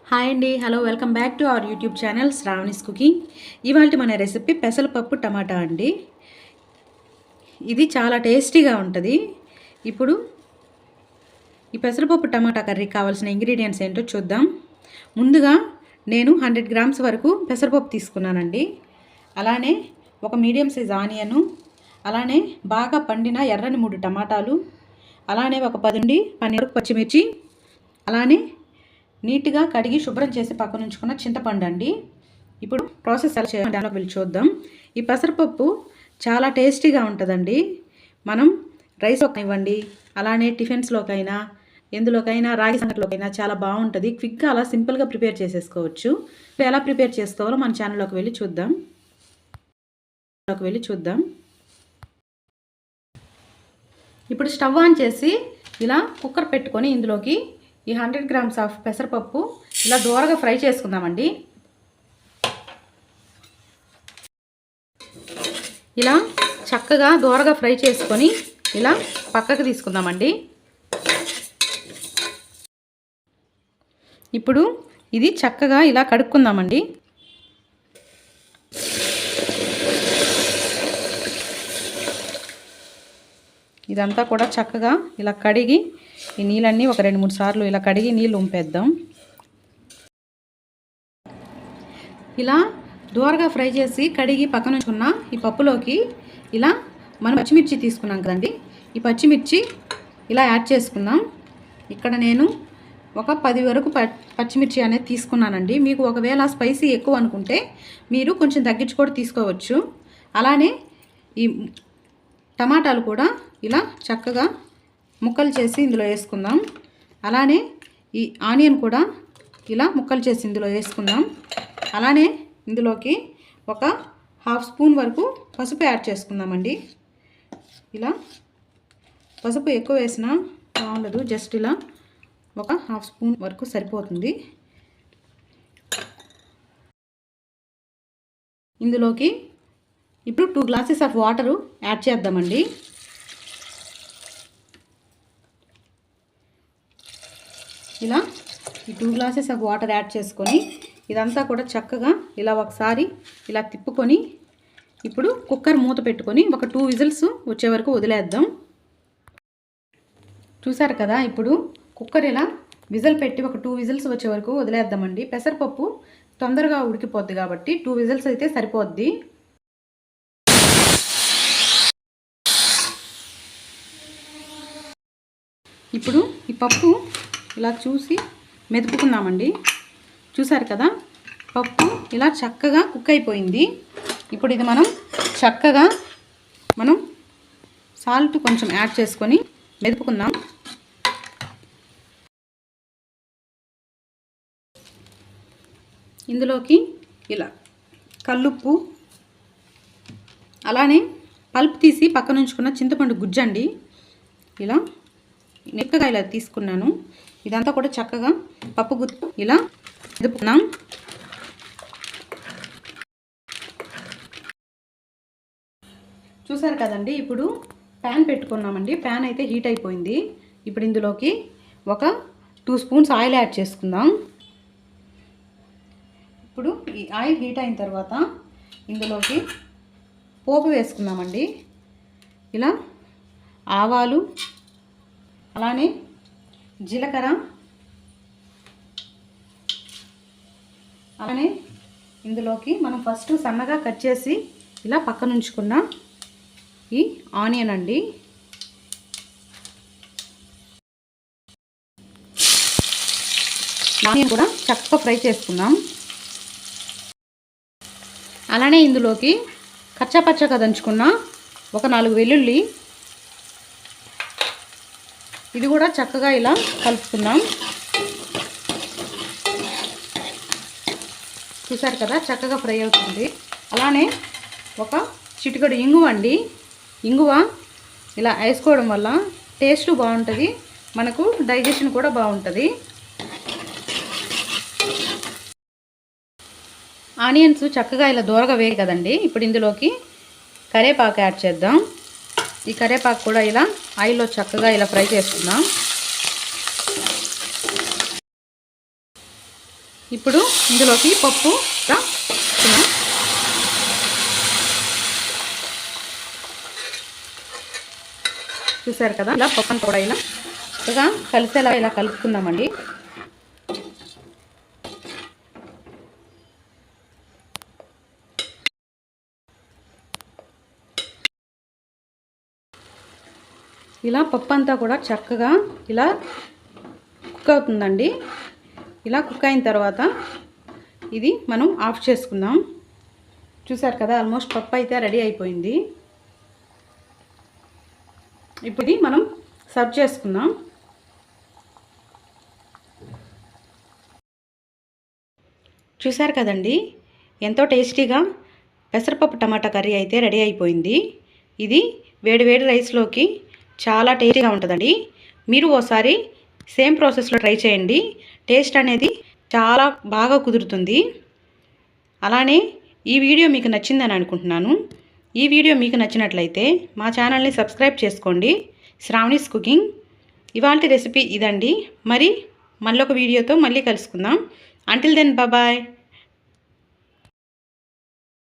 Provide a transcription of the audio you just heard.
Hi అండి, hello, welcome back to our YouTube channel Sravani's cooking. ఇవాళ మన రెసిపీ పెసరపప్పు టమాటా అండి. ఇది చాలా టేస్టీగా ఉంటుంది. ఇప్పుడు ఈ పెసరపప్పు టమాటా కర్రీ కావాల్సిన ఇంగ్రీడియంట్స్ ఏంటో చూద్దాం. ముందుగా నేను 100 గ్రామ్స్ వరకు పెసరపప్పు తీసుకున్నానండి. అలానే ఒక మీడియం సైజ్ ఆనియను, అలానే బాగా పండిన ఎర్రని 3 టమాటాలు, అలానే ఒక 10 నుండి 12 పచ్చిమిర్చి, అలానే నీట్గా కడిగి శుభ్రం చేసి పక్కన ఉంచుకున్న చింతపండు అండి. ఇప్పుడు ప్రాసెస్ ఎలా చేయాలి దానిలోకి వెళ్ళి చూద్దాం. ఈ పెసరపప్పు చాలా టేస్టీగా ఉంటుందండి. మనం రైస్లోకి ఇవ్వండి, అలానే టిఫిన్స్లోకైనా, ఎందులోకైనా, రాగి సంగటిలోకైనా చాలా బాగుంటుంది. క్విక్గా అలా సింపుల్గా ప్రిపేర్ చేసేసుకోవచ్చు. ఎలా ప్రిపేర్ చేసుకోవాలో మన ఛానల్లోకి వెళ్ళి చూద్దాం. ఇప్పుడు స్టవ్ ఆన్ చేసి ఇలా కుక్కర్ పెట్టుకొని ఇందులోకి ఈ 100 గ్రామ్స్ ఆఫ్ పెసరపప్పు ఇలా దూరగా ఫ్రై చేసుకుందామండి. ఇలా చక్కగా దూరగా ఫ్రై చేసుకొని ఇలా పక్కకు తీసుకుందామండి. ఇప్పుడు ఇది చక్కగా ఇలా కడుక్కుందామండి. ఇదంతా కూడా చక్కగా ఇలా కడిగి ఈ నీళ్ళన్నీ ఒక 2-3 సార్లు ఇలా కడిగి నీళ్ళు ఉంపేద్దాం. ఇలా దూరగా ఫ్రై చేసి కడిగి పక్కన ఉంచుకున్న ఈ పప్పులోకి ఇలా మనం పచ్చిమిర్చి తీసుకున్నాం కదండి, ఈ పచ్చిమిర్చి ఇలా యాడ్ చేసుకుందాం. ఇక్కడ నేను ఒక 10 వరకు పచ్చిమిర్చి అనేది తీసుకున్నానండి. మీకు ఒకవేళ స్పైసీ ఎక్కువ అనుకుంటే మీరు కొంచెం తగ్గించి కూడా తీసుకోవచ్చు. అలానే ఈ టమాటాలు కూడా ఇలా చక్కగా ముక్కలు చేసి ఇందులో వేసుకుందాం. అలానే ఈ ఆనియన్ కూడా ఇలా ముక్కలు చేసి ఇందులో వేసుకుందాం. అలానే ఇందులోకి ఒక 1/2 స్పూన్ వరకు పసుపు యాడ్ చేసుకుందామండి. ఇలా పసుపు ఎక్కువ వేసినా బాగుండదు, జస్ట్ ఇలా ఒక 1/2 స్పూన్ వరకు సరిపోతుంది. ఇందులోకి ఇప్పుడు 2 గ్లాసెస్ ఆఫ్ వాటరు యాడ్ చేద్దామండి. ఇలా ఈ 2 గ్లాసెస్ ఆఫ్ వాటర్ యాడ్ చేసుకొని ఇదంతా కూడా చక్కగా ఇలా ఒకసారి ఇలా తిప్పుకొని ఇప్పుడు కుక్కర్ మూత పెట్టుకొని ఒక 2 విజిల్స్ వచ్చే వరకు వదిలేద్దాం. చూసారు కదా, ఇప్పుడు కుక్కర్ ఇలా విజిల్ పెట్టి ఒక 2 విజిల్స్ వచ్చే వరకు వదిలేద్దామండి. పెసరపప్పు తొందరగా ఉడికిపోద్ది కాబట్టి 2 విజిల్స్ అయితే సరిపోద్ది. ఇప్పుడు ఈ పప్పు ఇలా చూసి మెదుపుకున్నామండి. చూసారు కదా, పప్పు ఇలా చక్కగా కుక్ అయిపోయింది. ఇప్పుడు ఇది చక్కగా మనం సాల్ట్ కొంచెం యాడ్ చేసుకొని మెదుపుకుందాం. ఇందులోకి ఇలా కల్లుప్పు, అలానే పల్ప్ తీసి పక్కన ఉంచుకున్న చింతపండు గుజ్జండి. ఇలా నెక్కగా ఇలా తీసుకున్నాను. ఇదంతా కూడా చక్కగా పప్పు గుత్తు ఇలా మెదుపుకున్నాం. చూసారు కదండి, ఇప్పుడు ప్యాన్ పెట్టుకున్నామండి. ప్యాన్ అయితే హీట్ అయిపోయింది. ఇప్పుడు ఇందులోకి ఒక 2 స్పూన్స్ ఆయిల్ యాడ్ చేసుకుందాం. ఇప్పుడు ఈ ఆయిల్ హీట్ అయిన తర్వాత ఇందులోకి పోపు వేసుకుందామండి. ఇలా ఆవాలు, అలానే జీలకర్ర, అలానే ఇందులోకి మనం ఫస్ట్ సన్నగా కట్ చేసి ఇలా పక్కన ఉంచుకున్న ఈ ఆనియన్ అండి. ఆనియన్ కూడా చక్కగా ఫ్రై చేసుకుందాం. అలానే ఇందులోకి కచ్చాపచ్చగా దంచుకున్న ఒక 4 వెల్లుల్లి, ఇది కూడా చక్కగా ఇలా కలుపుకుందాం. చూసారు కదా, చక్కగా ఫ్రై అవుతుంది. అలానే ఒక చిటికెడు ఇంగువ అండి. ఇంగువ ఇలా వేసుకోవడం వల్ల టేస్ట్ బాగుంటుంది, మనకు డైజెషన్ కూడా బాగుంటుంది. ఆనియన్స్ చక్కగా ఇలా దూరగా వేయి కదండి. ఇప్పుడు ఇందులోకి కరివేపాకు యాడ్ చేద్దాం. ఈ కరివేపాకు కూడా ఇలా ఆయిల్లో చక్కగా ఇలా ఫ్రై చేసుకుందాం. ఇప్పుడు ఇందులోకి పప్పు చూసారు కదా, ఇలా పప్పును కూడా ఇలా చక్కగా కలిసేలా ఇలా కలుపుకుందామండి. ఇలా పప్పు అంతా కూడా చక్కగా ఇలా కుక్ అవుతుందండి. ఇలా కుక్ అయిన తర్వాత ఇది మనం ఆఫ్ చేసుకుందాం. చూసారు కదా, ఆల్మోస్ట్ పప్పు అయితే రెడీ అయిపోయింది. ఇప్పుడు ఇది మనం సర్వ్ చేసుకుందాం. చూసారు కదండి, ఎంతో టేస్టీగా పెసరపప్పు టమాటా కర్రీ అయితే రెడీ అయిపోయింది. ఇది వేడివేడి రైస్లోకి చాలా టేస్టీగా ఉంటుందండి. మీరు ఓసారి సేమ్ ప్రాసెస్లో ట్రై చేయండి. టేస్ట్ అనేది చాలా బాగా కుదురుతుంది. అలానే ఈ వీడియో మీకు నచ్చిందని అనుకుంటున్నాను. ఈ వీడియో మీకు నచ్చినట్లయితే మా ఛానల్ని సబ్స్క్రైబ్ చేసుకోండి. శ్రావణీస్ కుకింగ్ ఇవాల్టి రెసిపీ ఇదండి. మరి మళ్ళొక వీడియోతో మళ్ళీ కలుసుకుందాం. Until then bye.